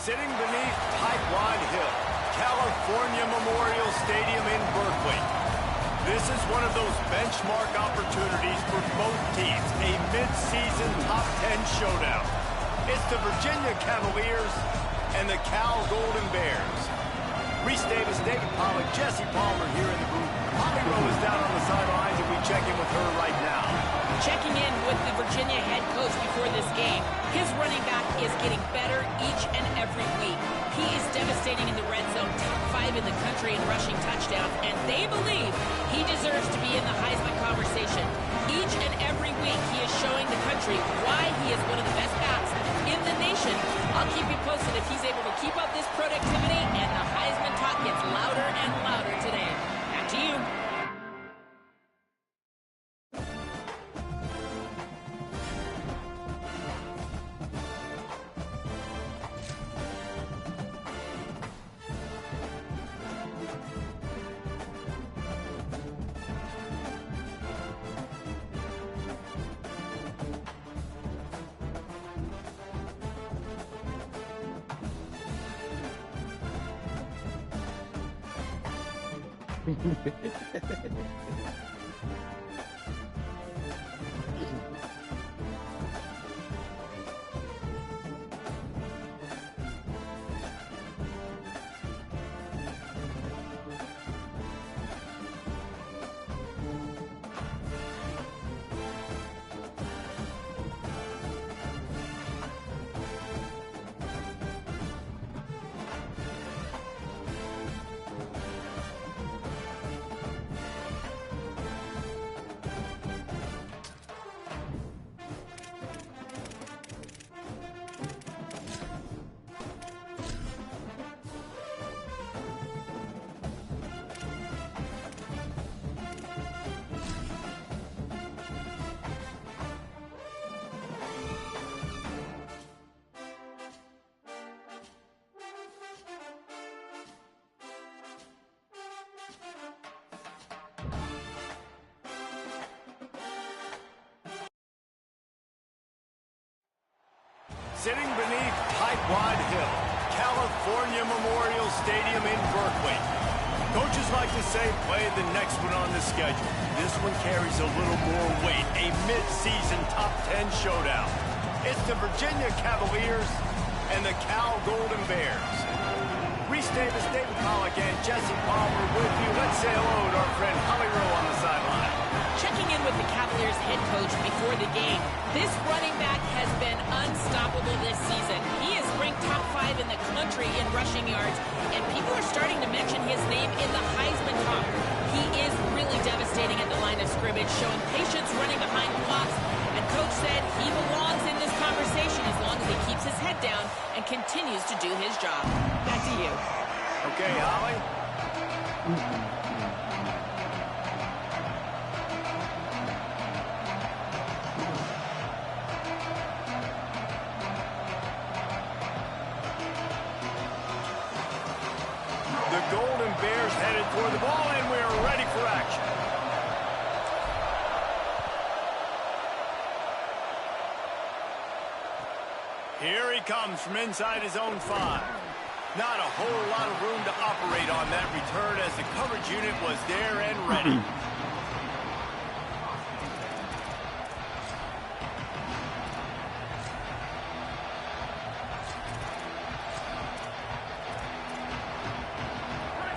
Sitting beneath Pact1 Hill, California Memorial Stadium in Berkeley. This is one of those benchmark opportunities for both teams, a mid-season top 10 showdown. It's the Virginia Cavaliers and the Cal Golden Bears. Reese Davis, David Pollack, Jesse Palmer here in the booth. Holly Rowe is down on the sidelines, and we check in with her right now. Checking in with the Virginia head coach before this game. His running back is getting better each and every week. He is devastating in the red zone, top 5 in the country in rushing touchdowns, and they believe he deserves to be in the Heisman conversation. Each and every week, he is showing the country why he is one of the best backs in the nation. I'll keep you posted if he's able to keep up this productivity, and the Heisman talk gets louder and louder today. Back to you. Sitting beneath Pact1 Hill, California Memorial Stadium in Berkeley. Coaches like to say, play the next one on the schedule. This one carries a little more weight, a mid-season top 10 showdown. It's the Virginia Cavaliers and the Cal Golden Bears. Reese Davis, David Pollack, and Jesse Palmer with you. Let's say hello to our friend Holly Rowe on the sideline. Checking in with the Cavaliers head coach before the game. This running back has been unstoppable this season. He is ranked top 5 in the country in rushing yards, and people are starting to mention his name in the Heisman talk. He is really devastating at the line of scrimmage, showing patience running behind blocks, and coach said he belongs in this conversation as long as he keeps his head down and continues to do his job. Back to you. Okay, Holly. The Golden Bears headed for the ball, and we are ready for action. Here he comes from inside his own 5. Not a whole lot of room to operate on that return as the coverage unit was there and ready.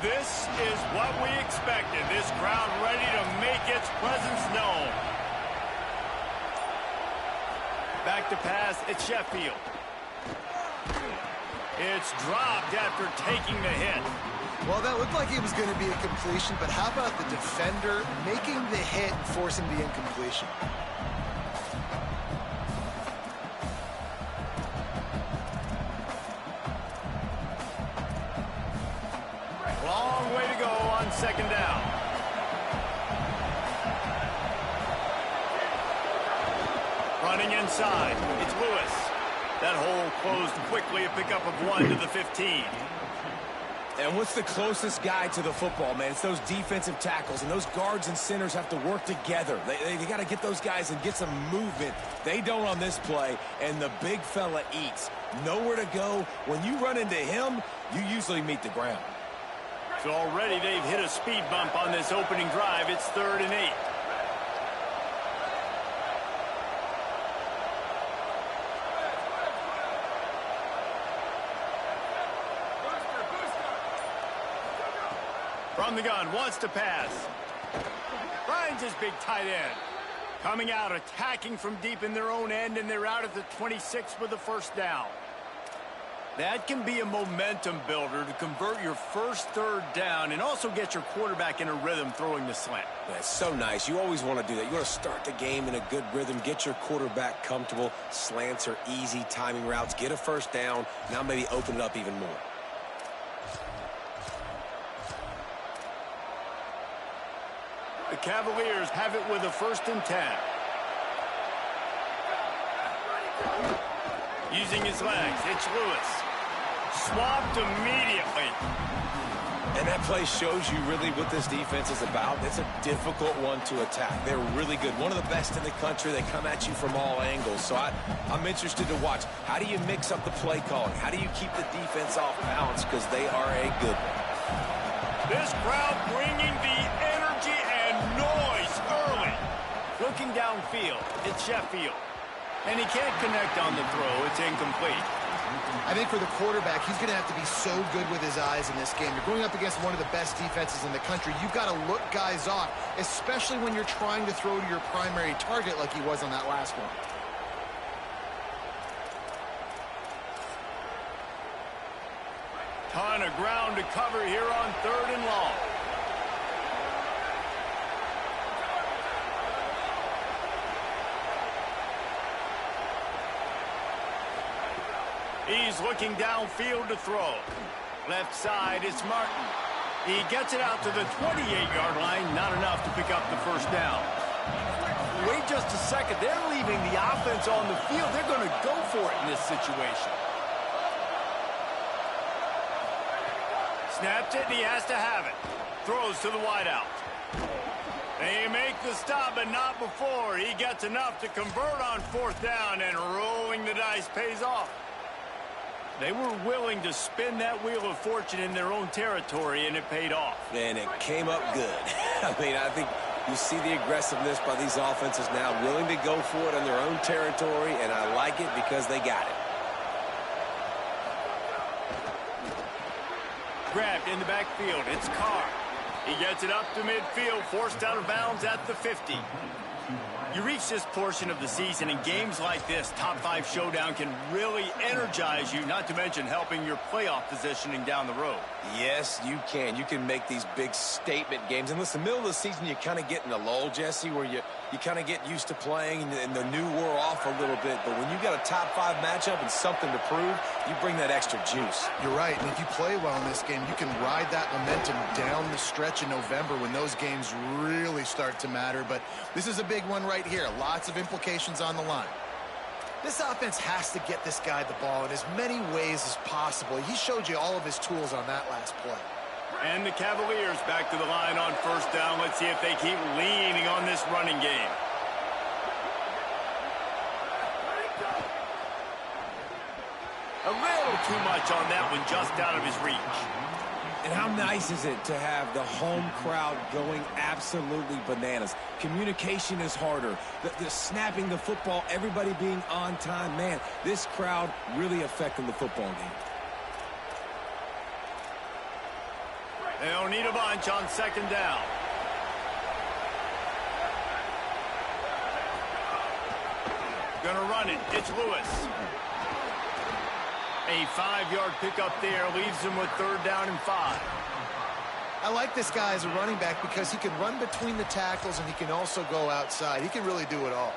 This is what we expected. This crowd ready to make its presence known. Back to pass, it's Sheffield. It's dropped after taking the hit. Well, that looked like it was going to be a completion, but how about the defender making the hit and forcing the incompletion? Long way to go on second down. Running inside, it's Lewis. That hole closed quickly, a pickup of 1 to the 15. And what's the closest guy to the football, man? It's those defensive tackles, and those guards and centers have to work together. They got to get those guys and get some movement. They don't on this play, and the big fella eats. Nowhere to go. When you run into him, you usually meet the ground. So already they've hit a speed bump on this opening drive. It's 3rd and 8. From the gun, wants to pass. Finds his big tight end. Coming out, attacking from deep in their own end, and they're out at the 26 with the first down. That can be a momentum builder to convert your first 3rd down and also get your quarterback in a rhythm throwing the slant. That's so nice. You always want to do that. You want to start the game in a good rhythm, get your quarterback comfortable. Slants are easy timing routes. Get a first down. Now maybe open it up even more. The Cavaliers have it with a 1st and 10. Using his legs, it's Lewis. Swapped immediately. And that play shows you really what this defense is about. It's a difficult one to attack. They're really good. One of the best in the country. They come at you from all angles. So I'm interested to watch. How do you mix up the play calling? How do you keep the defense off balance? Because they are a good one. This crowd bringing the energy and noise early. Looking downfield, it's Sheffield. And he can't connect on the throw. It's incomplete. I think for the quarterback, he's going to have to be so good with his eyes in this game. You're going up against one of the best defenses in the country. You've got to look guys off, especially when you're trying to throw to your primary target like he was on that last one. Ton of ground to cover here on 3rd and long. He's looking downfield to throw. Left side, it's Martin. He gets it out to the 28-yard line. Not enough to pick up the first down. Wait just a second. They're leaving the offense on the field. They're going to go for it in this situation. Snaps it, and he has to have it. Throws to the wideout. They make the stop, but not before. He gets enough to convert on 4th down, and rolling the dice pays off. They were willing to spin that wheel of fortune in their own territory, and it paid off. And it came up good. I mean, I think you see the aggressiveness by these offenses now, willing to go for it in their own territory, and I like it because they got it. Grabbed in the backfield. It's Carr. He gets it up to midfield, forced out of bounds at the 50. You reach this portion of the season, and games like this, top 5 showdown, can really energize you, not to mention helping your playoff positioning down the road. Yes, you can. You can make these big statement games. And listen, middle of the season, you kind of get in a lull, Jesse, where you kind of get used to playing, and the new wore off a little bit. But when you got a top 5 matchup and something to prove, you bring that extra juice. You're right, and if you play well in this game, you can ride that momentum down the stretch in November when those games really start to matter. But this is a big one right here. Lots of implications on the line. This offense has to get this guy the ball in as many ways as possible. He showed you all of his tools on that last play. And the Cavaliers back to the line on 1st down. Let's see if they keep leaning on this running game. A little too much on that one, just out of his reach. And how nice is it to have the home crowd going absolutely bananas? Communication is harder. The snapping the football, everybody being on time. Man, this crowd really affecting the football game. They'll need a bunch on 2nd down. Gonna run it. It's Lewis. A 5-yard pickup there leaves him with 3rd down and 5. I like this guy as a running back because he can run between the tackles and he can also go outside. He can really do it all.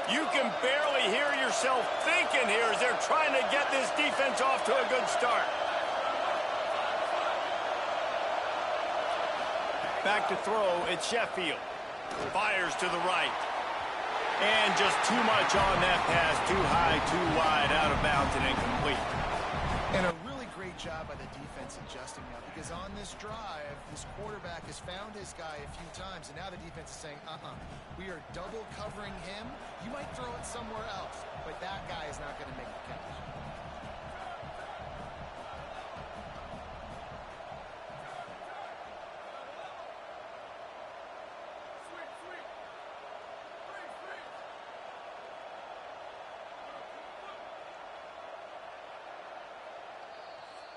You can barely hear yourself thinking here as they're trying to get this defense off to a good start. Back to throw, it's Sheffield. Fires to the right. And just too much on that pass. Too high, too wide, out of bounds and incomplete. And a really great job by the defense adjusting now, because on this drive, this quarterback has found his guy a few times, and now the defense is saying, we are double covering him. You might throw it somewhere else, but that guy is not going to make the catch.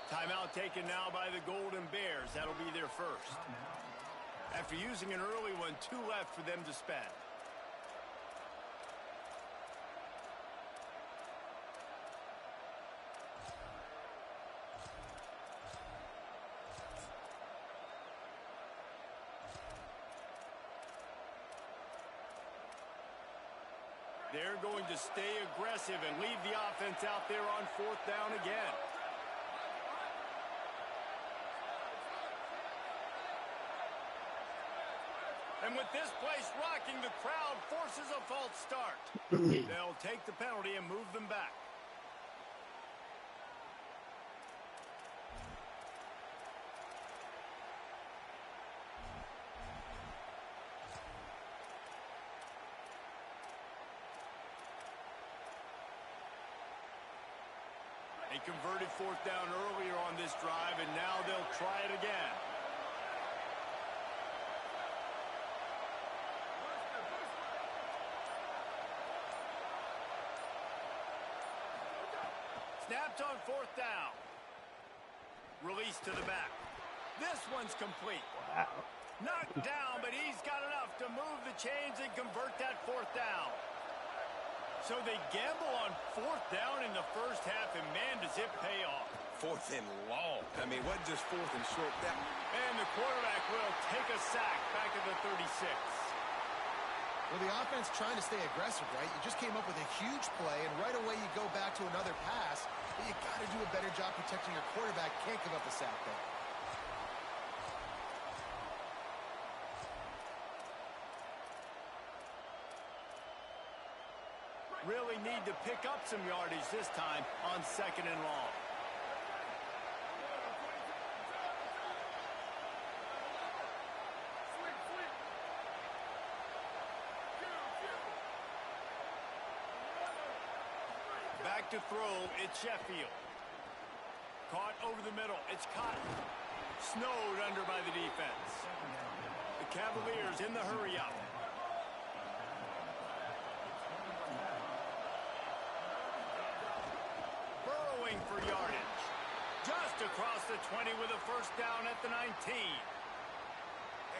Timeout taken now by the Golden Bears. That'll be their first. After using an early one, 2 left for them to spend. They're going to stay aggressive and leave the offense out there on 4th down again. And with this place rocking, the crowd forces a false start. They'll take the penalty and move them back. They converted 4th down earlier on this drive, and now they'll try it again. Snapped on 4th down. Release to the back. This one's complete. Wow. Knocked down, but he's got enough to move the chains and convert that 4th down. So they gamble on 4th down in the first half, and man, does it pay off. 4th and long. I mean, what just 4th and short down? And the quarterback will take a sack back at the 36. Well, the offense trying to stay aggressive, right? You just came up with a huge play, and right away you go back to another pass. But you got to do a better job protecting your quarterback. Can't give up a sack there. Really need to pick up some yardage this time on 2nd and long. Back to throw, it's Sheffield. Caught over the middle, it's Cotton. Snowed under by the defense. The Cavaliers in the hurry-up. Burrowing for yardage. Just across the 20 with a 1st down at the 19.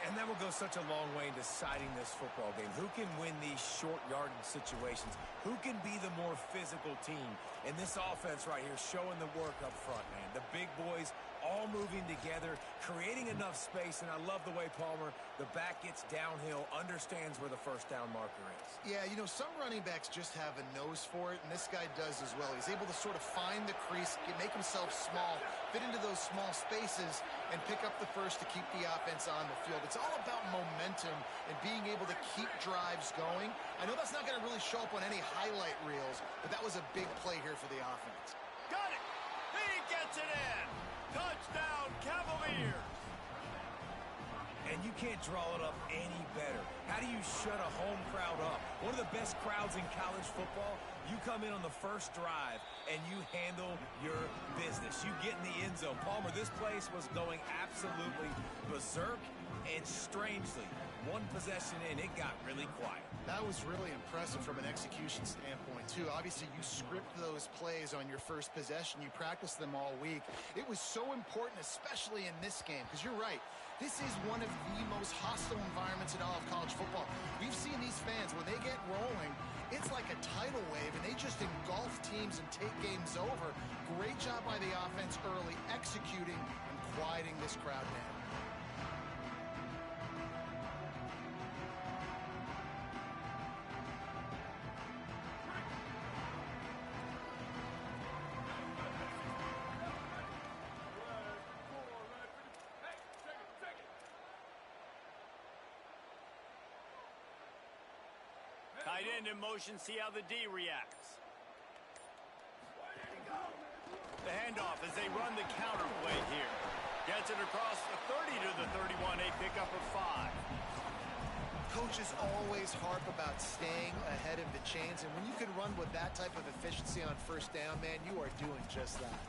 And that will go such a long way in deciding this football game. Who can win these short yardage situations? Who can be the more physical team? And this offense right here showing the work up front, man. The big boys all moving together, creating enough space. And I love the way Palmer, the back gets downhill, understands where the 1st down marker is. Yeah, you know, some running backs just have a nose for it, and this guy does as well. He's able to sort of find the crease, make himself small, fit into those small spaces, and pick up the first to keep the offense on the field. It's all about momentum and being able to keep drives going. I know that's not going to really show up on any highlight reels, but that was a big play here for the offense. Got it! He gets it in! Touchdown, Cavaliers! And you can't draw it up any better. How do you shut a home crowd up? One of the best crowds in college football. You come in on the first drive, and you handle your business. You get in the end zone. Palmer, this place was going absolutely berserk, and strangely, one possession in, it got really quiet. That was really impressive from an execution standpoint, too. Obviously, you script those plays on your first possession. You practice them all week. It was so important, especially in this game, because you're right. This is one of the most hostile environments in all of college football. We've seen these fans, when they get rolling, it's like a tidal wave, and they just engulf teams and take games over. Great job by the offense early, executing and quieting this crowd down. Tight end in motion, see how the D reacts. The handoff as they run the counter play here. Gets it across the 30 to the 31, a pickup of 5. Coaches always harp about staying ahead of the chains, and when you can run with that type of efficiency on first down, man, you are doing just that.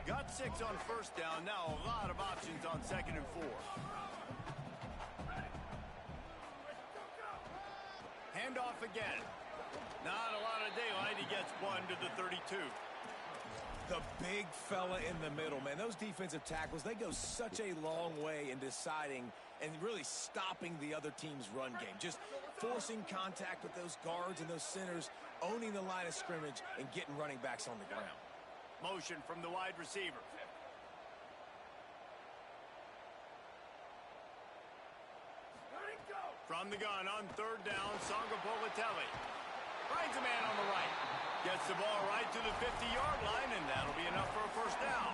Got 6 on first down, now a lot of options on 2nd and 4. Handoff again. Not a lot of daylight. He gets 1 to the 32. The big fella in the middle, man. Those defensive tackles, they go such a long way in deciding and really stopping the other team's run game. Just forcing contact with those guards and those centers, owning the line of scrimmage, and getting running backs on the ground. Motion from the wide receiver. From the gun on 3rd down, Sangapolatelli. Finds a man on the right. Gets the ball right to the 50-yard line, and that'll be enough for a first down.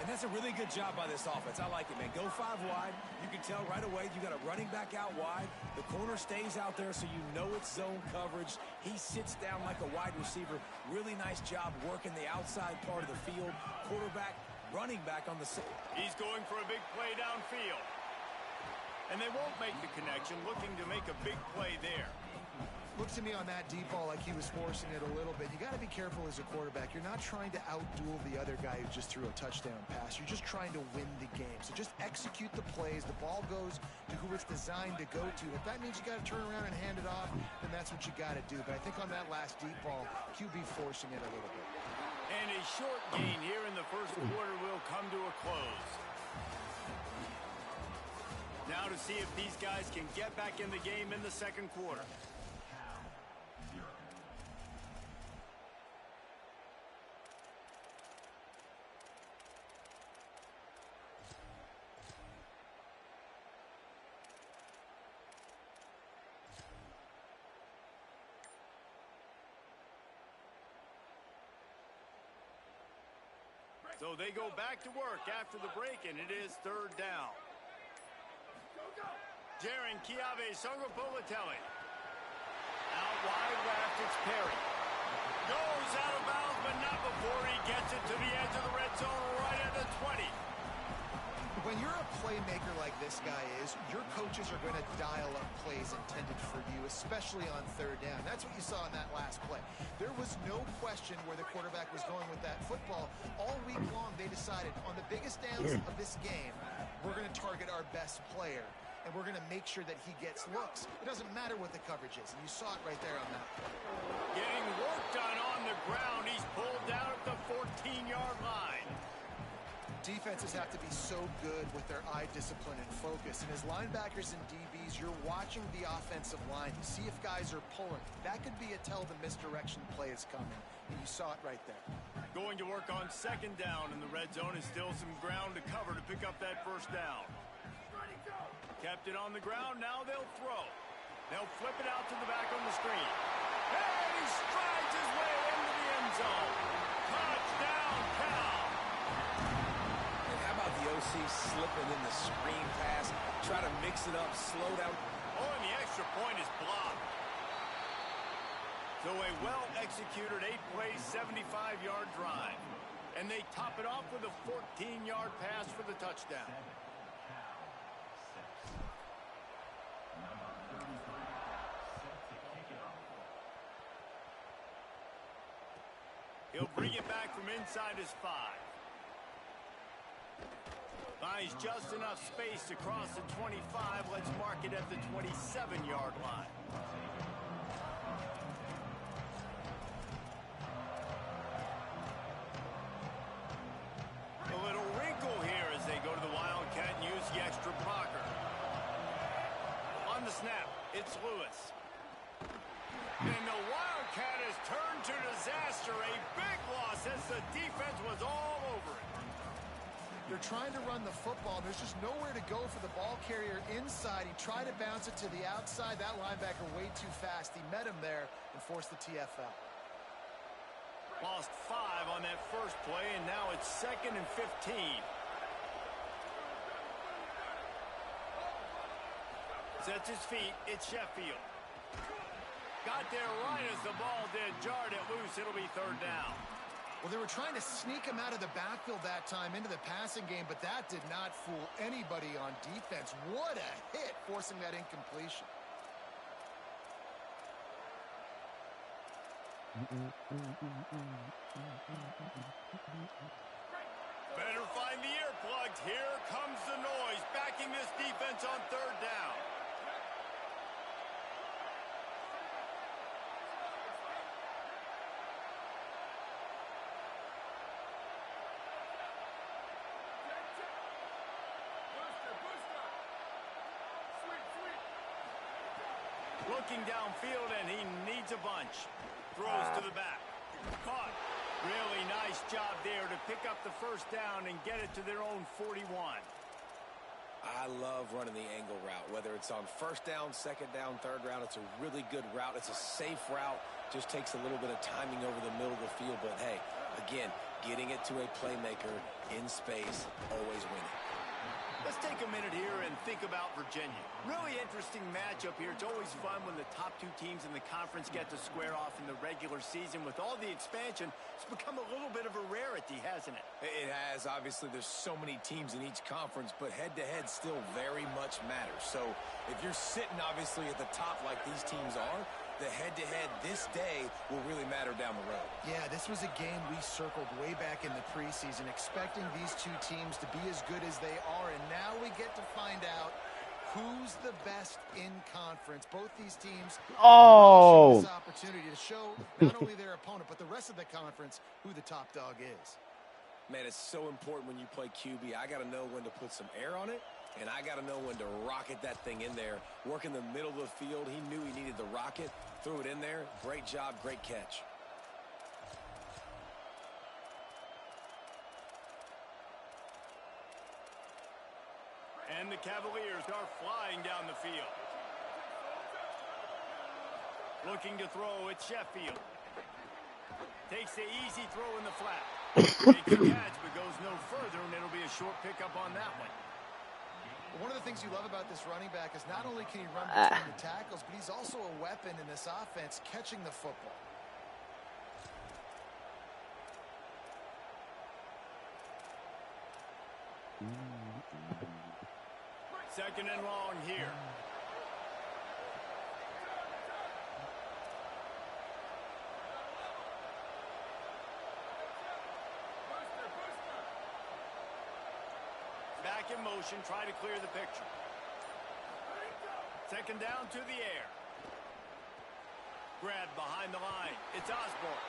And that's a really good job by this offense. I like it, man. Go 5 wide. You can tell right away you got a running back out wide. The corner stays out there so you know it's zone coverage. He sits down like a wide receiver. Really nice job working the outside part of the field. Quarterback, running back on the side. He's going for a big play downfield. And they won't make the connection, looking to make a big play there. Looked to me on that deep ball like he was forcing it a little bit. You got to be careful as a quarterback. You're not trying to outduel the other guy who just threw a touchdown pass. You're just trying to win the game. So just execute the plays. The ball goes to who it's designed to go to. If that means you got to turn around and hand it off, then that's what you got to do. But I think on that last deep ball, QB forcing it a little bit. And a short gain here in the first quarter will come to a close. Now to see if these guys can get back in the game in the second quarter. So they go back to work after the break, and it is 3rd down. Jaron Kiave Sangapolatelli. Out wide left, it's Perry. Goes out of bounds, but not before he gets it to the edge of the red zone right at the 20. When you're a playmaker like this guy is, your coaches are going to dial up plays intended for you, especially on 3rd down. That's what you saw in that last play. There was no question where the quarterback was going with that football. All week long, they decided on the biggest downs of this game, we're going to target our best player, and we're going to make sure that he gets looks. It doesn't matter what the coverage is, and you saw it right there on that play. Getting work done on the ground. He's pulled down at the 14-yard line. Defenses have to be so good with their eye discipline and focus. And as linebackers and DBs, you're watching the offensive line to see if guys are pulling. That could be a tell the misdirection play is coming. And you saw it right there. Going to work on 2nd down in the red zone is still some ground to cover to pick up that first down. Kept it on the ground. Now they'll throw. They'll flip it out to the back on the screen. And he strides his way into the end zone. Touchdown, Cal. How about the OC slipping in the screen pass, try to mix it up, slow down. Oh, and the extra point is blocked. So a well-executed 8-play, 75-yard drive. And they top it off with a 14-yard pass for the touchdown. He'll bring it back from inside his 5. Finds just enough space to cross the 25. Let's mark it at the 27-yard line. A little wrinkle here as they go to the Wildcat and use the extra blocker. On the snap, it's Lewis. And the Wildcat has turned to disaster. A big loss as the defense was all over it. They're trying to run the football. There's just nowhere to go for the ball carrier inside. He tried to bounce it to the outside. That linebacker way too fast. He met him there and forced the TFL. Lost 5 on that first play, and now it's 2nd and 15. Sets his feet. It's Sheffield. Got there right as the ball did. Jarred it loose. It'll be 3rd down. Well, they were trying to sneak him out of the backfield that time into the passing game, but that did not fool anybody on defense. What a hit, forcing that incompletion. Better find the earplugs. Here comes the noise, backing this defense on 3rd down. Looking downfield, and he needs a bunch. Throws to the back. Caught. Really nice job there to pick up the 1st down and get it to their own 41. I love running the angle route, whether it's on 1st down, 2nd down, 3rd round. It's a really good route. It's a safe route. Just takes a little bit of timing over the middle of the field. But, hey, again, getting it to a playmaker in space, always winning. Let's take a minute here and think about Virginia. Really interesting matchup here. It's always fun when the top 2 teams in the conference get to square off in the regular season. With all the expansion, it's become a little bit of a rarity, hasn't it? It has. Obviously, there's so many teams in each conference, but head-to-head still very much matters. So if you're sitting, obviously, at the top like these teams are, the head-to-head this day will really matter down the road. Yeah, this was a game we circled way back in the preseason, expecting these 2 teams to be as good as they are, and now we get to find out who's the best in conference. Both these teams this opportunity to show not only their opponent, but the rest of the conference who the top dog is. Man, it's so important when you play QB. I got to know when to put some air on it, and I got to know when to rocket that thing in there. Work in the middle of the field. He knew he needed the rocket. Threw it in there. Great job. Great catch. And the Cavaliers are flying down the field. Looking to throw, it's Sheffield. Takes the easy throw in the flat. Makes a catch, but goes no further, and it'll be a short pickup on that one. One of the things you love about this running back is not only can he run between the tackles, but he's also a weapon in this offense, catching the football. 2nd and long here. Back in motion, try to clear the picture. 2nd down to the air. Grabbed behind the line. It's Osborne.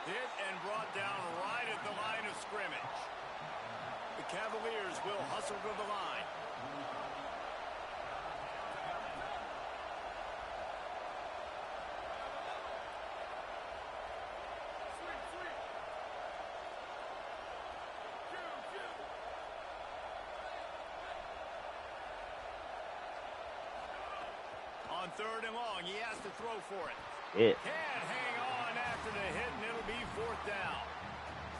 Hit and brought down right at the line of scrimmage. The Cavaliers will hustle to the line. On 3rd and long, he has to throw for it. Can't hang on after the hit, and it'll be 4th down.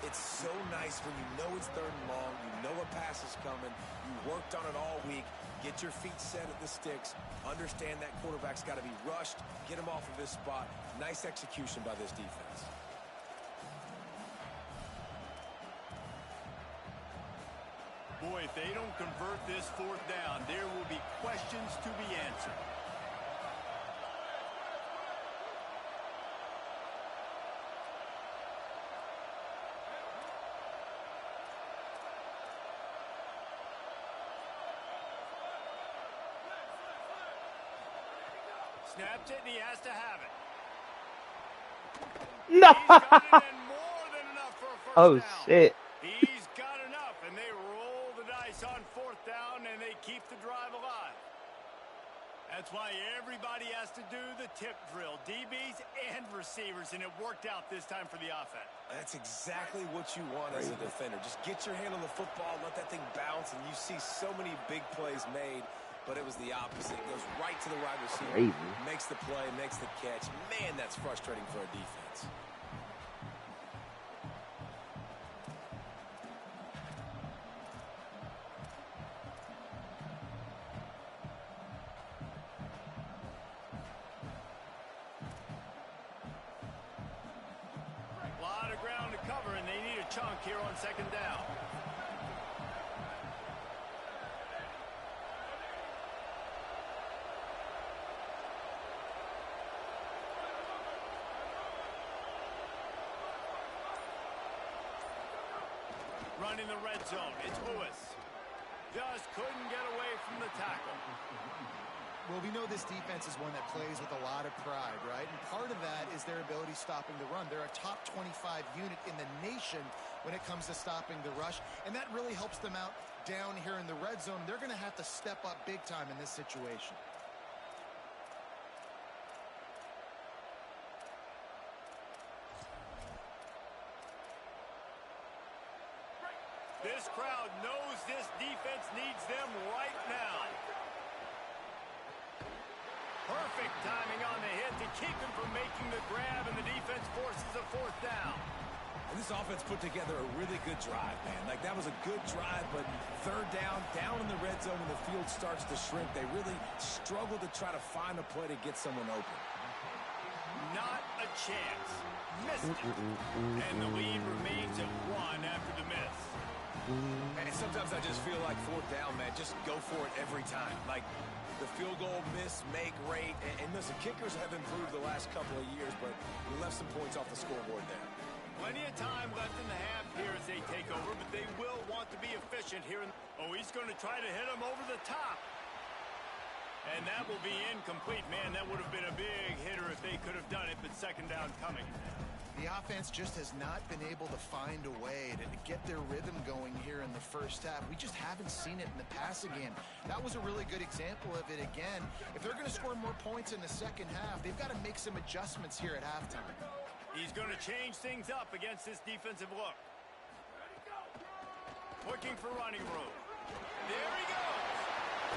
It's so nice when you know it's 3rd and long, you know a pass is coming, you worked on it all week, get your feet set at the sticks, understand that quarterback's got to be rushed, get him off of this spot. Nice execution by this defense. Boy, if they don't convert this 4th down, there will be questions to be answered. Snaps it, and he has to have it. No. He's got it and more than enough for a 1st down. Shit. He's got enough, and they roll the dice on 4th down, and they keep the drive alive. That's why everybody has to do the tip drill, DBs and receivers, and it worked out this time for the offense. That's exactly what you want as a defender. Just get your hand on the football, let that thing bounce, and you see so many big plays made. But it was the opposite. It goes right to the wide receiver, makes the play, makes the catch. Man, that's frustrating for a defense. chunk here on second down. Running the red zone. It's Lewis. Just couldn't get away from the tackle. Well, we know this defense is one that plays with a lot of pride, right? And part of that is their ability stopping the run. They're a top 25 unit in the nation when it comes to stopping the rush, and that really helps them out down here in the red zone. They're going to have to step up big time in this situation. This crowd knows this defense needs them right now. Perfect timing on the hit to keep him from making the grab, and the defense forces a fourth down. And this offense put together a really good drive, man. Like, that was a good drive, but third down in the red zone when the field starts to shrink, they really struggle to try to find a play to get someone open. Not a chance. Missed it. And the lead remains at 1 after the miss. And sometimes I just feel like fourth down, man, just go for it every time. Like, the field goal, miss, make, rate. And listen, kickers have improved the last couple of years, but we left some points off the scoreboard there. Plenty of time left in the half here as they take over, but they will want to be efficient here. Oh, he's going to try to hit him over the top. And that will be incomplete. Man, that would have been a big hitter if they could have done it, but second down coming. The offense just has not been able to find a way to get their rhythm going here in the first half. We just haven't seen it in the passing game. That was a really good example of it again. If they're going to score more points in the second half, they've got to make some adjustments here at halftime. He's going to change things up against this defensive look. Looking for running room. There he goes.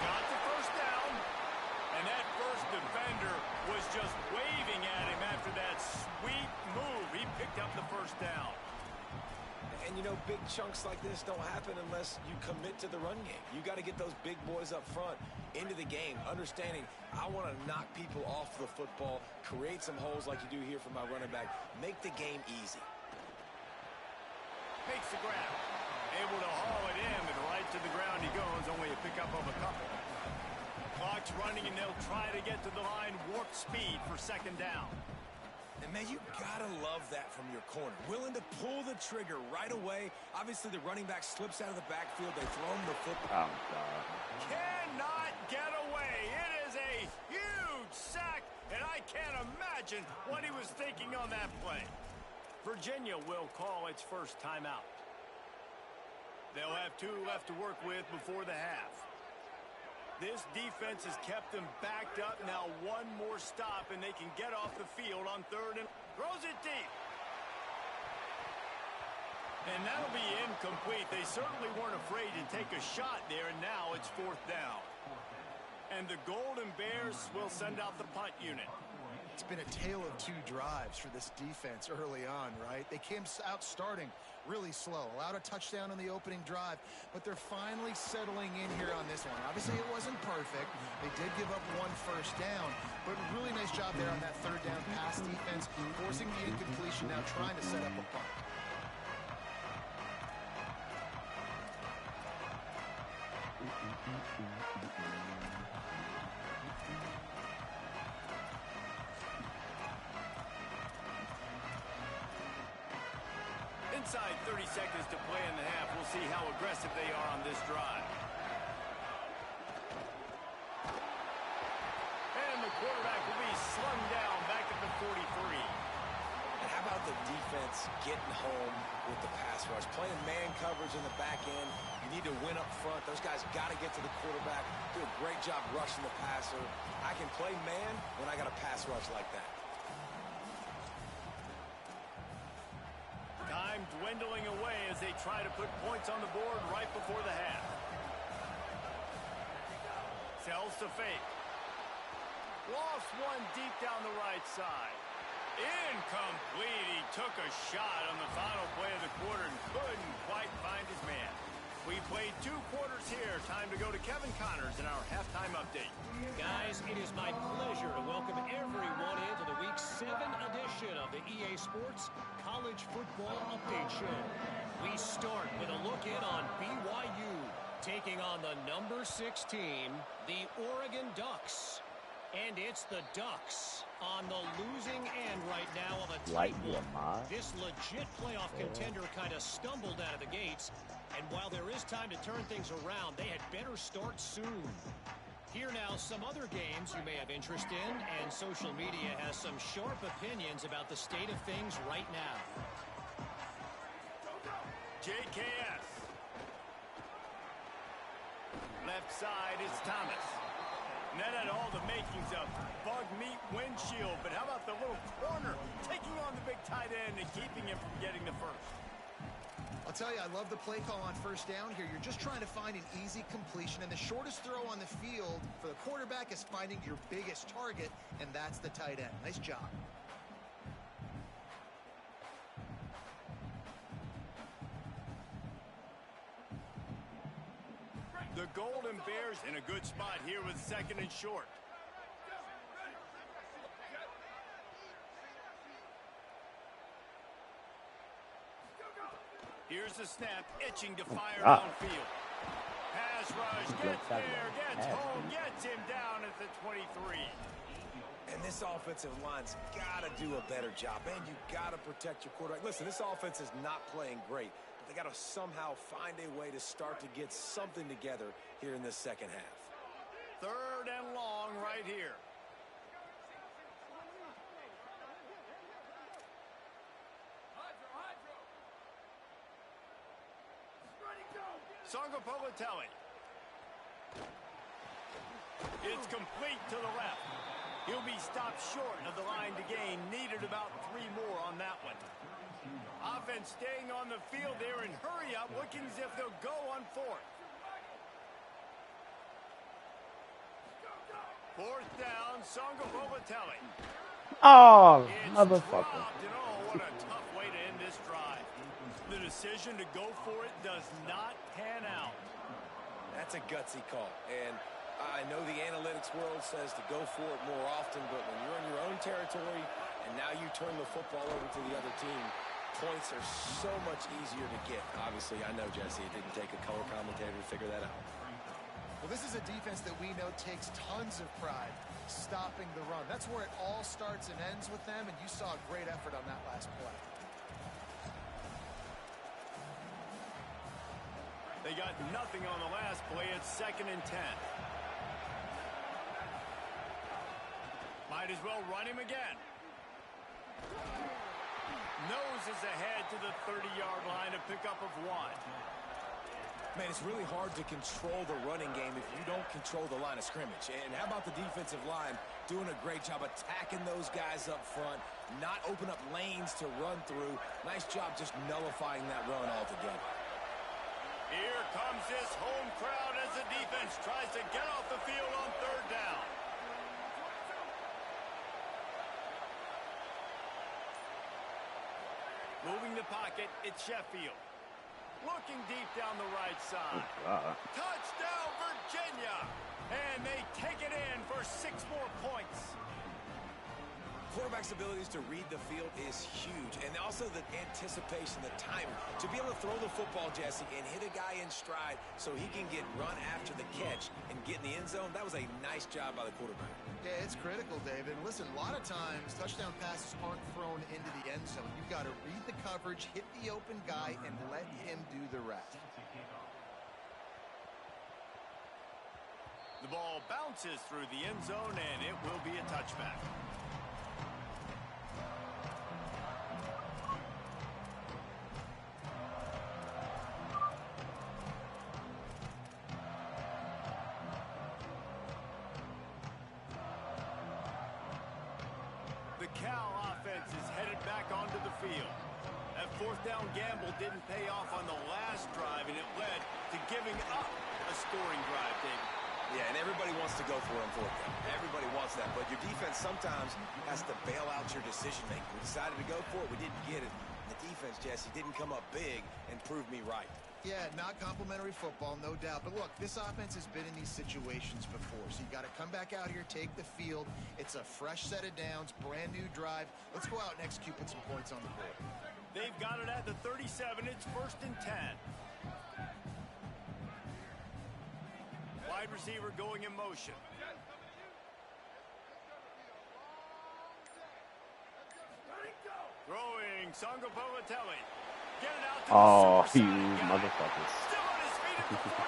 Got the first down. And that first defender was just waving at him after that sweet move. He picked up the first down. And, you know, big chunks like this don't happen unless you commit to the run game. You got to get those big boys up front into the game, understanding I want to knock people off the football, create some holes like you do here for my running back, make the game easy. Makes the grab. Able to haul it in, and right to the ground he goes, only a pickup of a couple. Clock's running, and they'll try to get to the line, warp speed for second down. And, man, you got to love that from your corner. Willing to pull the trigger right away. Obviously, the running back slips out of the backfield. They throw him the football. Oh, God. Cannot get away. It is a huge sack, and I can't imagine what he was thinking on that play. Virginia will call its first timeout. They'll have 2 left to work with before the half. This defense has kept them backed up. Now one more stop, and they can get off the field on third and throws it deep. And that'll be incomplete. They certainly weren't afraid to take a shot there, and now it's fourth down. And the Golden Bears will send out the punt unit. It's been a tale of 2 drives for this defense early on, right? They came out starting really slow, allowed a touchdown on the opening drive, but they're finally settling in here on this one. Obviously, it wasn't perfect. They did give up 1 first down, but really nice job there on that third down pass defense, forcing the incompletion, now trying to set up a punt. Inside 30 seconds to play in the half. We'll see how aggressive they are on this drive. And the quarterback will be slung down back at the 43. And how about the defense getting home with the pass rush? Playing man coverage in the back end. You need to win up front. Those guys got to get to the quarterback. Do a great job rushing the passer. I can play man when I got a pass rush like that. Time dwindling away as they try to put points on the board right before the half. Sells to fake. Lost one deep down the right side. Incomplete. He took a shot on the final play of the quarter and couldn't quite find his man. We played 2 quarters here. Time to go to Kevin Connors in our halftime. halftime update. Guys, it is my pleasure to welcome everyone into the Week 7 edition of the EA Sports College Football Update Show. We start with a look in on BYU, taking on the number 6 team, the Oregon Ducks. And it's the Ducks on the losing end right now of a tight one. This legit playoff contender kind of stumbled out of the gates. And while there is time to turn things around, they had better start soon. Here now, some other games you may have interest in, and social media has some sharp opinions about the state of things right now. JKS. Left side is Thomas. And that had all the makings of bug meat windshield, but how about the little corner taking on the big tight end and keeping him from getting the first? I'll tell you, I love the play call on first down here. You're just trying to find an easy completion, and the shortest throw on the field for the quarterback is finding your biggest target, and that's the tight end. Nice job. The Golden Bears in a good spot here with 2nd and short. Here's the snap, itching to fire downfield. Pass rush, gets there, gets home, gets him down at the 23. And this offensive line's got to do a better job, and you got to protect your quarterback. Listen, this offense is not playing great, but they got to somehow find a way to start to get something together here in the second half. 3rd and long right here. Sangapolatelli. It's complete to the left. He'll be stopped short of the line to gain. Needed about 3 more on that one. Offense staying on the field there and hurry up, looking as if they'll go on 4th. 4th down, Sangapolatelli. Oh, It's motherfucker. dropped, and oh, what a tough way to end this drive. The decision to go for it does not pan out. That's a gutsy call, and I know the analytics world says to go for it more often, but when you're in your own territory and now you turn the football over to the other team, points are so much easier to get. Obviously, I know, Jesse, it didn't take a color commentator to figure that out. Well, this is a defense that we know takes tons of pride stopping the run. That's where it all starts and ends with them, and you saw a great effort on that last play. They got nothing on the last play. It's 2nd and 10. Might as well run him again. Noses ahead to the 30-yard line, a pickup of 1. Man, it's really hard to control the running game if you don't control the line of scrimmage. And how about the defensive line doing a great job attacking those guys up front, not open up lanes to run through. Nice job just nullifying that run altogether. Here comes this home crowd as the defense tries to get off the field on 3rd down. Moving the pocket, it's Sheffield. Looking deep down the right side. Touchdown, Virginia! And they take it in for 6 more points. Quarterback's abilities to read the field is huge, and also the anticipation, the timing. To be able to throw the football, Jesse, and hit a guy in stride so he can get run after the catch and get in the end zone, that was a nice job by the quarterback. Yeah, it's critical, David. Listen, a lot of times touchdown passes aren't thrown into the end zone. You've got to read the coverage, hit the open guy, and let him do the rest. The ball bounces through the end zone, and it will be a touchback. The Cal offense is headed back onto the field. That 4th down gamble didn't pay off on the last drive, and it led to giving up a scoring drive, David. Yeah, and everybody wants to go for it on 4th down. Everybody wants that, but your defense sometimes has to bail out your decision-making. We decided to go for it. We didn't get it. The defense, Jesse, didn't come up big and prove me right. Yeah, not complimentary football, no doubt. But look, this offense has been in these situations before, so you got to come back out here, take the field. It's a fresh set of downs, brand new drive. Let's go out and execute, put some points on the board. They've got it at the 37. It's 1st and 10. Wide receiver going in motion. Throwing, Sangopolitelli. Get it out to the you super guy. motherfuckers. Still on his feet at the 45.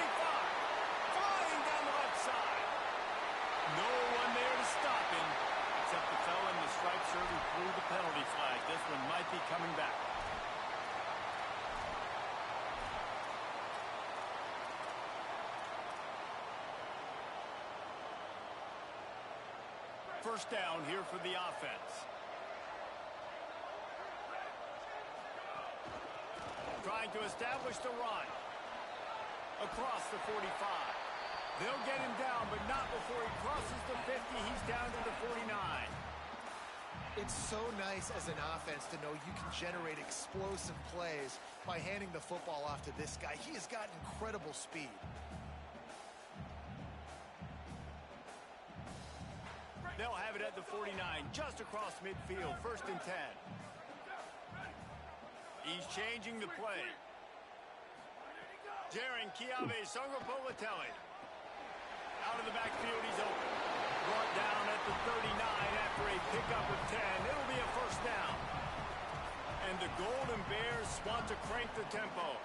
Flying down the left side. No one there to stop him, except the fella in the striped shirt who threw the penalty flag. This one might be coming back. First down here for the offense. Trying to establish the run. Across the 45. They'll get him down, but not before he crosses the 50. He's down to the 49. It's so nice as an offense to know you can generate explosive plays by handing the football off to this guy. He has got incredible speed. They'll have it at the 49, just across midfield, 1st and 10. He's changing the play. Jaron Chiave Sangopolitelli. Out of the backfield, he's open. Brought down at the 39 after a pickup of 10. It'll be a first down. And the Golden Bears want to crank the tempo.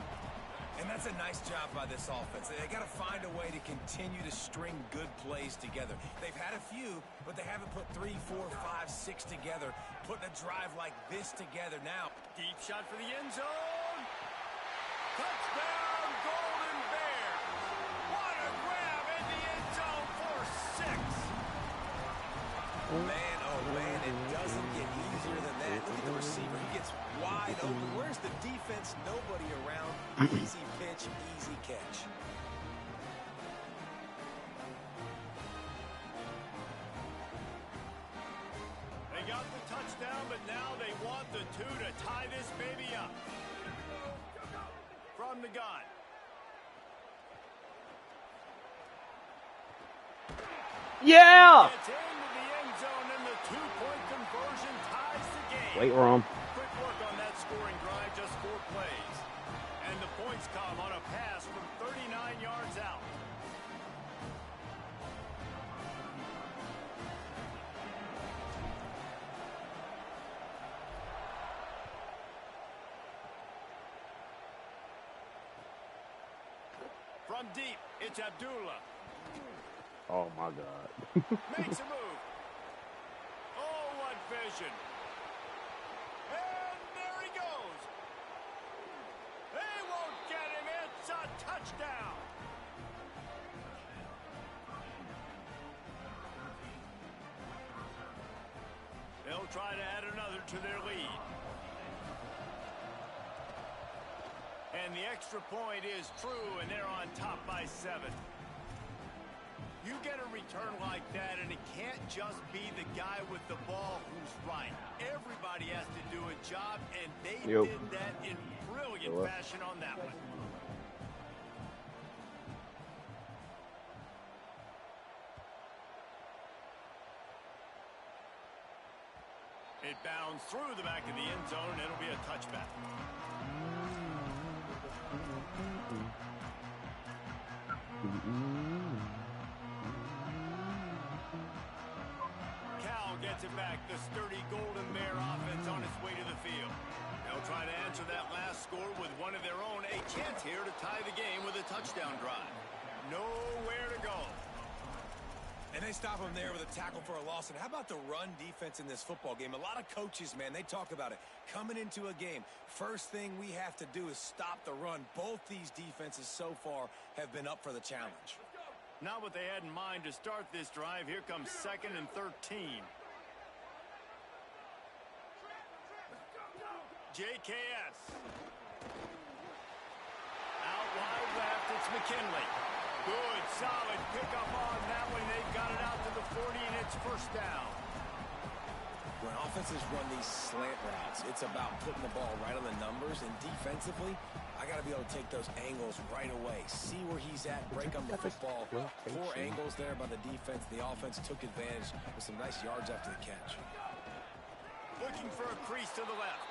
And that's a nice job by this offense. They got to find a way to continue to string good plays together. They've had a few, but they haven't put 3, 4, 5, 6 together. Putting a drive like this together now. Deep shot for the end zone. Touchdown, Golden Bears. What a grab in the end zone for 6. Man, oh man, it doesn't get easier than that. Look at the receiver. He gets wide open. Where's the defense? Nobody around. Easy pitch, easy catch. They got the touchdown, but now they want the 2 to tie this baby up. From the gun. Yeah! Gets into the end zone, and the 2-point conversion ties the game. Wait room. Quick work on that scoring drive, just 4 plays. And the points come on a pass from 39 yards out. From deep, it's Abdullah. Oh my God. Makes a move. Oh, what vision. And there he goes. They won't get him. It's a touchdown. They'll try to add another to their lead. And the extra point is true, and they're on top by 7. You get a return like that, and it can't just be the guy with the ball who's right. Everybody has to do a job, and they did that in brilliant fashion on that one. It bounds through the back of the end zone, and it'll be a touchback. Cal gets it back. The sturdy Golden Bear offense on its way to the field. They'll try to answer that last score with one of their own. A chance here to tie the game with a touchdown drive. Nowhere to go. And they stop him there with a tackle for a loss. And how about the run defense in this football game? A lot of coaches, man, they talk about it. Coming into a game, first thing we have to do is stop the run. Both these defenses so far have been up for the challenge. Not what they had in mind to start this drive. Here comes 2nd and 13. JKS. Out wide left, it's McKinley. Good, solid pickup on that one. They've got it out to the 40, and it's first down. When offenses run these slant routes, it's about putting the ball right on the numbers, and defensively, I got to be able to take those angles right away. See where he's at, break on the football. 4 angles there by the defense. The offense took advantage with some nice yards after the catch. Looking for a crease to the left.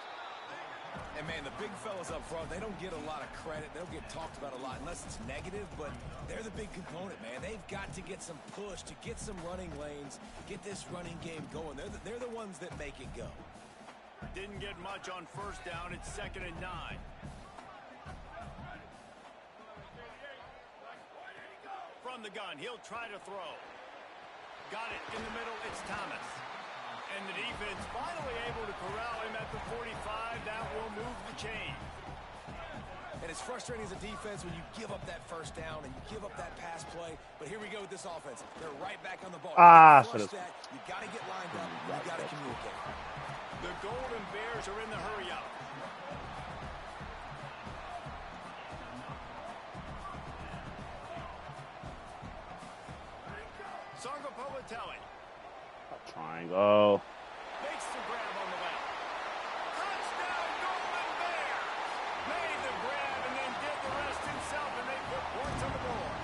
And, man, the big fellas up front, they don't get a lot of credit. They don't get talked about a lot unless it's negative, but they're the big component, man. They've got to get some push, to get some running lanes, get this running game going. They're the ones that make it go. Didn't get much on first down. It's 2nd and 9. From the gun, he'll try to throw. Got it in the middle. It's Thomas. And the defense finally able to corral him at the 45. That will move the chain. And it's frustrating as a defense when you give up that first down and you give up that pass play. But here we go with this offense. They're right back on the ball. You got to get lined up. You got to communicate. The Golden Bears are in the hurry up. Sargopolitelli. Triangle. Makes the grab on the left. Touchdown, Golden Bears! Made the grab and then did the rest himself, and they put points on the board.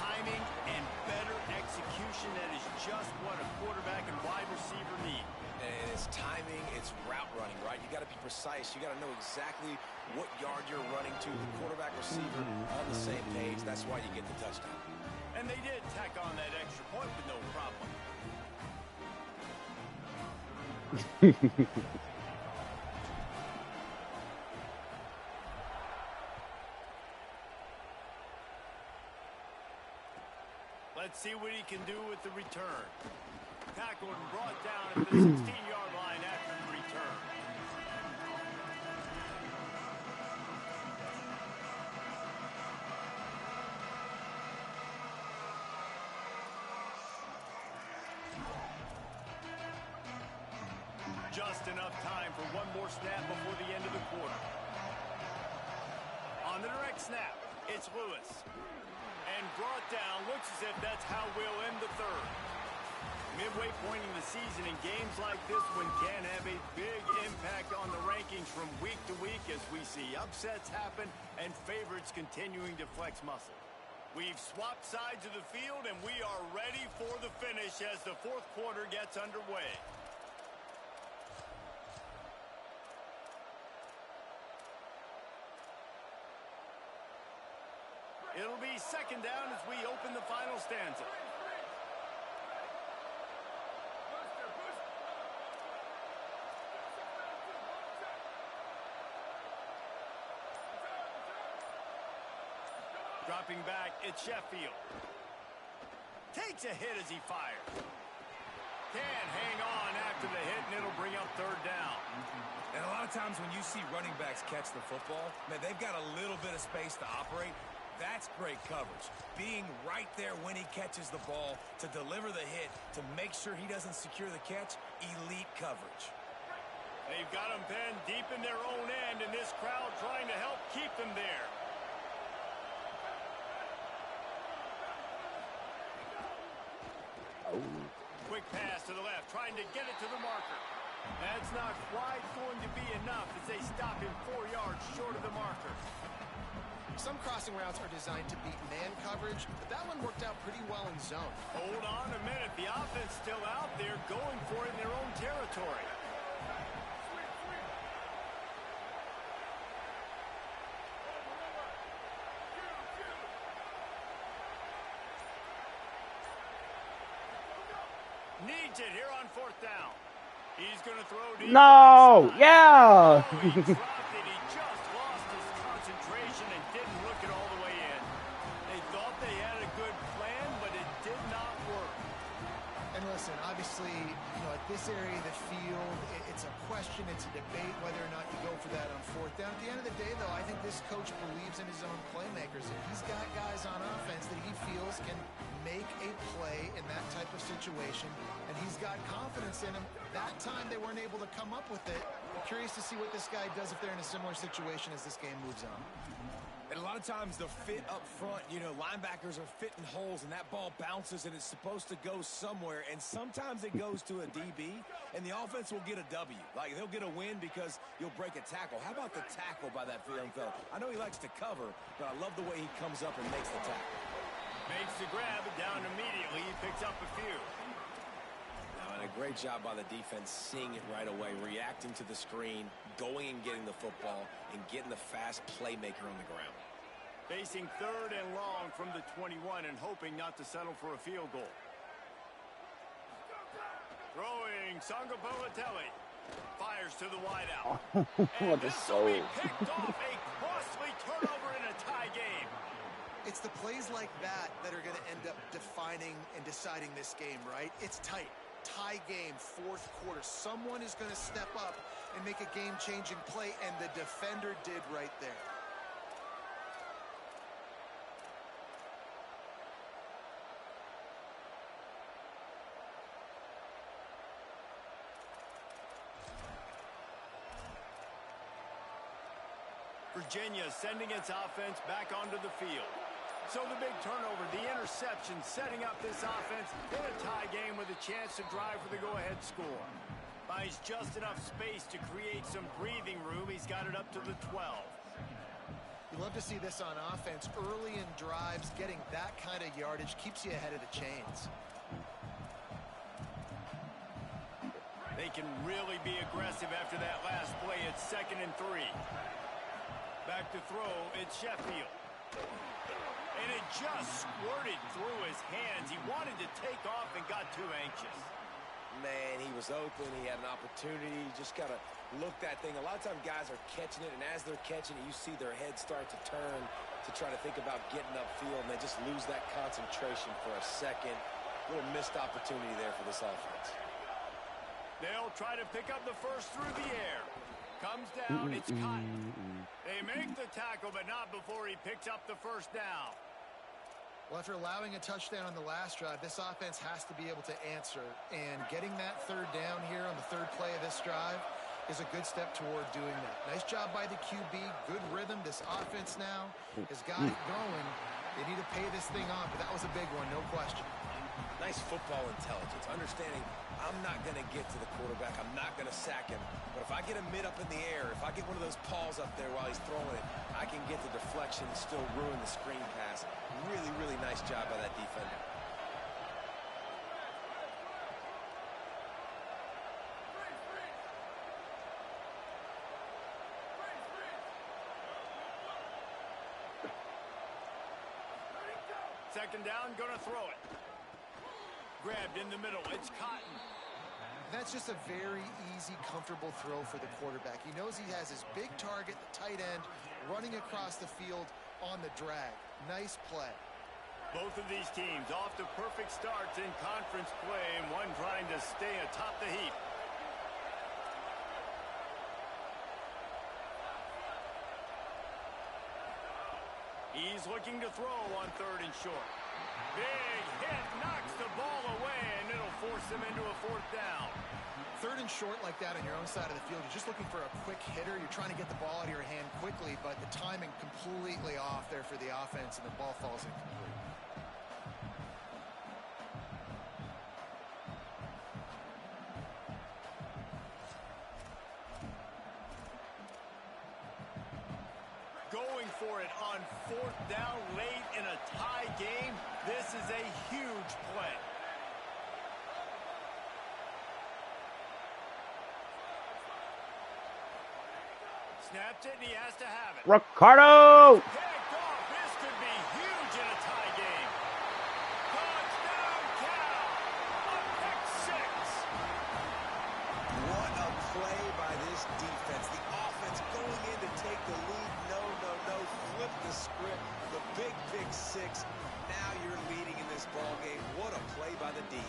Timing and better execution, that is just what a quarterback and wide receiver need. And it's timing, it's route running, right? You got to be precise. You got to know exactly what yard you're running to. The quarterback, receiver on the same page. That's why you get the touchdown. And they did tack on that extra point with no problem. Let's see what he can do with the return. Tackled and brought down at the 16-yard line after the return. Just enough time for one more snap before the end of the quarter. On the direct snap, it's Lewis. And brought down, looks as if that's how we'll end the third. Midway point in the season, in games like this one can have a big impact on the rankings from week to week as we see upsets happen and favorites continuing to flex muscle. We've swapped sides of the field and we are ready for the finish as the fourth quarter gets underway. It'll be 2nd down as we open the final stanza. Dropping back, it's Sheffield. Takes a hit as he fires. Can't hang on after the hit, and it'll bring up 3rd down. And a lot of times when you see running backs catch the football, man, they've got a little bit of space to operate. That's great coverage. Being right there when he catches the ball to deliver the hit, to make sure he doesn't secure the catch, elite coverage. They've got him pinned deep in their own end, and this crowd trying to help keep them there. Oh. Quick pass to the left, trying to get it to the marker. That's not quite going to be enough as they stop him 4 yards short of the marker. Some crossing routes are designed to beat man coverage, but that one worked out pretty well in zone. Hold on a minute. The offense still out there going for it in their own territory. Needs it here on 4th down. He's going to throw deep. No! Yeah! He dropped it. He just lost his concentration and didn't look it all the way in. They thought they had a good plan, but it did not work. And listen, obviously, at this area of the field, it's a question, it's a debate whether or not you go for that on 4th down. At the end of the day, though, I think this coach believes in his own playmakers. And he's got guys on offense that he feels can make a play in that type of situation, and he's got confidence in him. That time they weren't able to come up with it. I'm curious to see what this guy does if they're in a similar situation as this game moves on. And a lot of times the fit up front, you know, linebackers are fitting holes and that ball bounces and it's supposed to go somewhere. And sometimes it goes to a DB and the offense will get a W. Like they'll get a win because you'll break a tackle. How about the tackle by that young fella? I know he likes to cover, but I love the way he comes up and makes the tackle. Makes the grab down immediately. He picks up a few. And a great job by the defense seeing it right away, reacting to the screen, going and getting the football, and getting the fast playmaker on the ground. Facing 3rd and long from the 21 and hoping not to settle for a field goal. Throwing Sangabolotelli. Fires to the wideout. What a soul. Picked off a costly turnover in a tie game. It's the plays like that that are going to end up defining and deciding this game, right? It's tight. Tie game, 4th quarter. Someone is going to step up and make a game-changing play, and the defender did right there. Virginia sending its offense back onto the field. So the big turnover, the interception, setting up this offense in a tie game with a chance to drive for the go-ahead score. Finds just enough space to create some breathing room. He's got it up to the 12. You love to see this on offense. Early in drives, getting that kind of yardage keeps you ahead of the chains. They can really be aggressive after that last play. It's 2nd and 3. Back to throw, it's Sheffield. And it just squirted through his hands. He wanted to take off and got too anxious. Man, he was open. He had an opportunity. You just got to look that thing. A lot of times guys are catching it, and as they're catching it, you see their head start to turn to try to think about getting upfield, and they just lose that concentration for a second. A little missed opportunity there for this offense. They'll try to pick up the first through the air. Comes down, it's Cotton. They make the tackle, but not before he picks up the first down. Well, after allowing a touchdown on the last drive, this offense has to be able to answer. And getting that 3rd down here on the 3rd play of this drive is a good step toward doing that. Nice job by the QB. Good rhythm. This offense now has got it going. They need to pay this thing off, but that was a big one, no question. Nice football intelligence, understanding I'm not going to get to the quarterback, I'm not going to sack him, but if I get a mid up in the air, if I get one of those paws up there while he's throwing it, I can get the deflection and still ruin the screen pass. Really, really nice job by that defender. Second down, gonna throw it. Grabbed in the middle, it's Cotton. That's just a very easy, comfortable throw for the quarterback. He knows he has his big target, the tight end, running across the field on the drag. Nice play. Both of these teams off to perfect starts in conference play, and one trying to stay atop the heap. He's looking to throw on 3rd and short. Big hit, knocks the ball away, and it'll force him into a 4th down. 3rd and short like that on your own side of the field, you're just looking for a quick hitter. You're trying to get the ball out of your hand quickly, but the timing completely off there for the offense, and the ball falls incomplete. Going for it on 4th down late in a tie game. This is a huge play. Snapped it, and he has to have it. Ricardo! Picked off. This could be huge in a tie game. Touchdown, Cal. A pick 6. What a play by this defense. The offense going in to take the lead. No. Flip the script. The big pick 6. Now you're leading in this ball game. What a play by the D.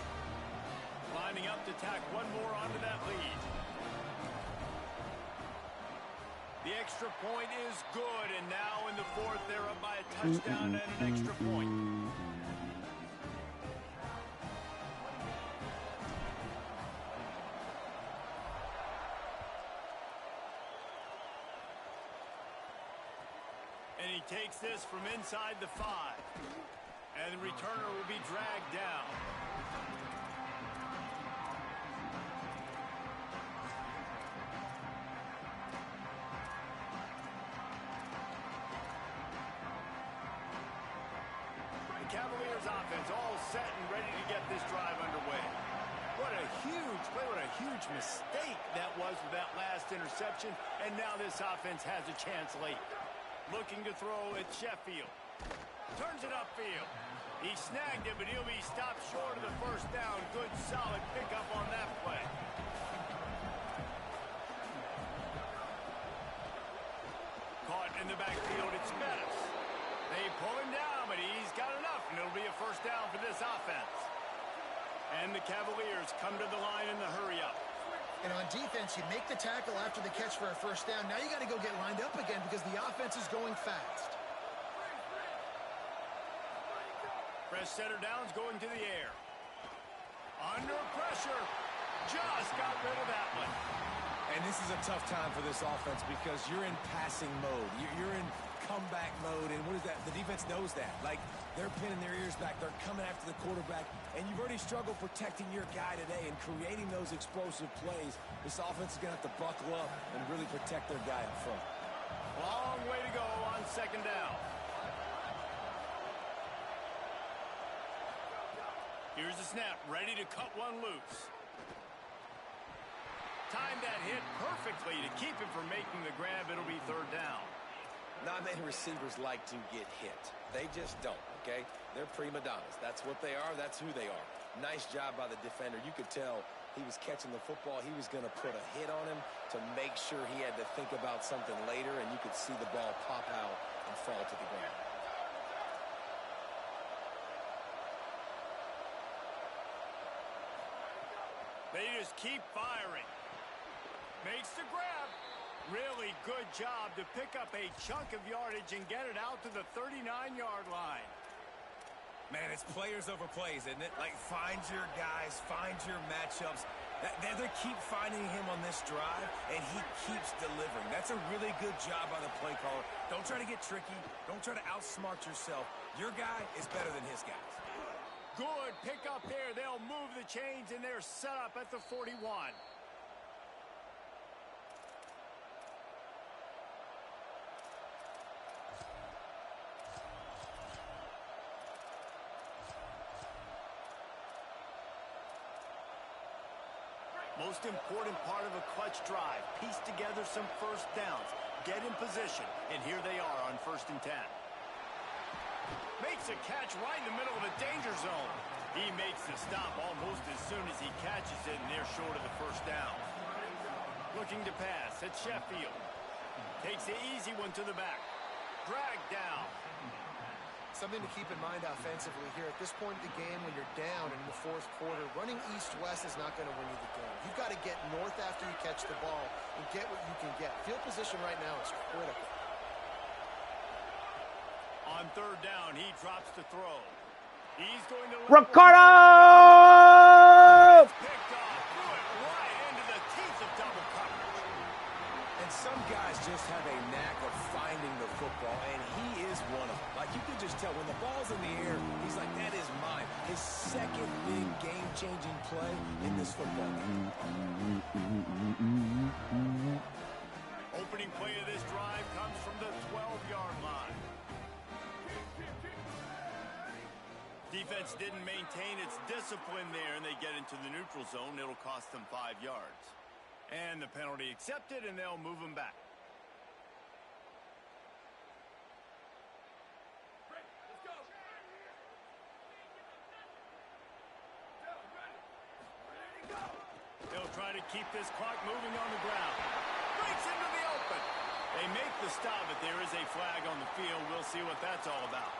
Lining up to tack one more onto that lead. The extra point is good, and now in the 4th, they're up by a touchdown and an extra point. And he takes this from inside the 5. And the returner will be dragged down. Cavaliers offense all set and ready to get this drive underway. What a huge play, what a huge mistake that was with that last interception, and now this offense has a chance late. Looking to throw at Sheffield. Turns it upfield. He snagged it, but he'll be stopped short of the first down. Good, solid pickup on that play. Caught in the backfield, it's Bettis. They pull him down, but he's got enough, and it'll be a first down for this offense. And the Cavaliers come to the line in the hurry-up. And on defense, you make the tackle after the catch for a first down. Now you got to go get lined up again because the offense is going fast. Fresh setter downs going to the air. Under pressure. Just got rid of that one. And this is a tough time for this offense because you're in passing mode. You're in comeback mode, and what is that? The defense knows that. Like, they're pinning their ears back. They're coming after the quarterback, and you've already struggled protecting your guy today and creating those explosive plays. This offense is going to have to buckle up and really protect their guy up front. Long way to go on second down. Here's the snap, ready to cut one loose. Timed that hit perfectly to keep him from making the grab. It'll be third down. Not many receivers like to get hit. They just don't, okay? They're prima donnas. That's what they are. That's who they are. Nice job by the defender. You could tell he was catching the football. He was going to put a hit on him to make sure he had to think about something later, and you could see the ball pop out and fall to the ground. They just keep firing. Makes the grab. Really good job to pick up a chunk of yardage and get it out to the 39-yard line. Man, it's players over plays, isn't it? Like, find your guys, find your matchups. They keep finding him on this drive, and he keeps delivering. That's a really good job by the play caller. Don't try to get tricky. Don't try to outsmart yourself. Your guy is better than his guys. Good pick up there. They'll move the chains, and they're set up at the 41. Most important part of a clutch drive. Piece together some first downs. Get in position. And here they are on 1st and 10. Makes a catch right in the middle of a danger zone. He makes the stop almost as soon as he catches it, and they're short of the first down. Looking to pass at Sheffield. Takes the easy one to the back. Dragged down. Something to keep in mind offensively here at this point of the game when you're down in the 4th quarter. Running east-west is not going to win you the game. You've got to get north after you catch the ball and get what you can get. Field position right now is critical. On 3rd down, he drops to throw. He's going to... Ricardo! Picked off. Threw it right into the teeth of double coverage. And some guys just have a knack of finding the football, and he is one of them. Like, you can just tell when the ball's in the air, he's like, that is mine. His second big game-changing play in this football game. Opening play of this drive comes from the 12-yard line. Defense didn't maintain its discipline there, and they get into the neutral zone. It'll cost them 5 yards. And the penalty accepted, and they'll move them back. They'll try to keep this clock moving on the ground. Breaks into the open. They make the stop, but there is a flag on the field. We'll see what that's all about.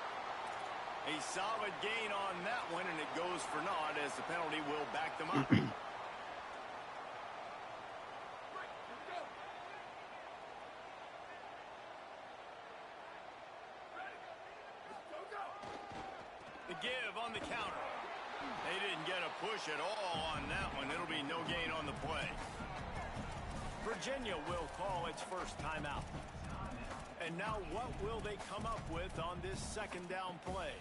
A solid gain on that one, and it goes for naught as the penalty will back them up. The give on the counter. They didn't get a push at all on that one. It'll be no gain on the play. Virginia will call its first timeout. And now what will they come up with on this second down play?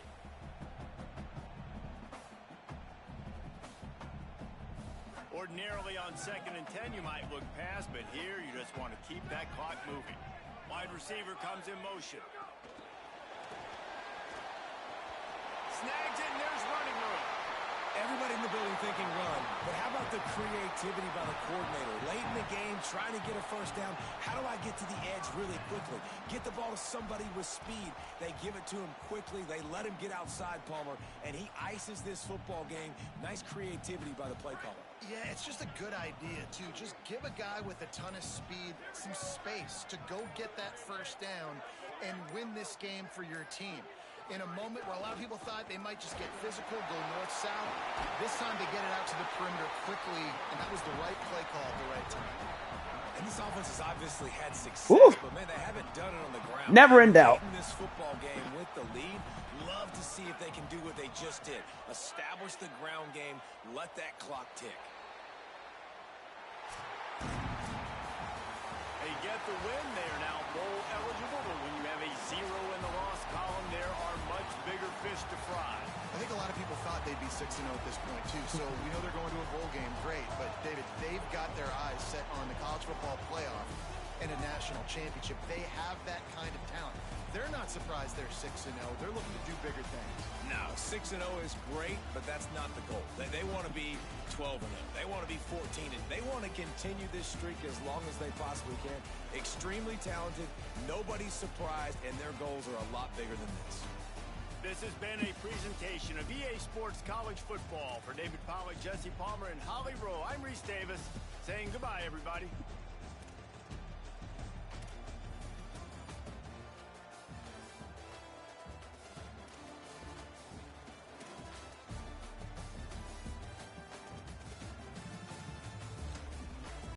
Ordinarily on 2nd and 10 you might look past, but here you just want to keep that clock moving. Wide receiver comes in motion. Snags it, and there's running room. Everybody in the building thinking run, but how about the creativity by the coordinator? Late in the game, trying to get a first down. How do I get to the edge really quickly? Get the ball to somebody with speed. They give it to him quickly. They let him get outside, Palmer, and he ices this football game. Nice creativity by the play caller. Yeah, it's just a good idea, too. Just give a guy with a ton of speed some space to go get that first down and win this game for your team. In a moment where a lot of people thought they might just get physical, go north-south, this time they get it out to the perimeter quickly, and that was the right play call at the right time. And this offense has obviously had success, Woo. but man, they haven't done it on the ground. Never in doubt. In this football game with the lead, love to see if they can do what they just did. Establish the ground game, let that clock tick. They get the win. They are now bowl eligible, but when you have a 0 in the loss column, there are much bigger fish to fry. I think a lot of people thought they'd be 6-0 at this point, too. So we know they're going to a bowl game. Great. But, David, they've got their eyes set on the college football playoff and a national championship. They have that kind of talent. They're not surprised they're 6-0. They're looking to do bigger things. No, 6-0 is great, but that's not the goal. They want to be 12-0. They want to be 14-0. They want to continue this streak as long as they possibly can. Extremely talented. Nobody's surprised, and their goals are a lot bigger than this. This has been a presentation of EA Sports College Football. For David Pollack, Jesse Palmer, and Holly Rowe, I'm Reese Davis saying goodbye, everybody.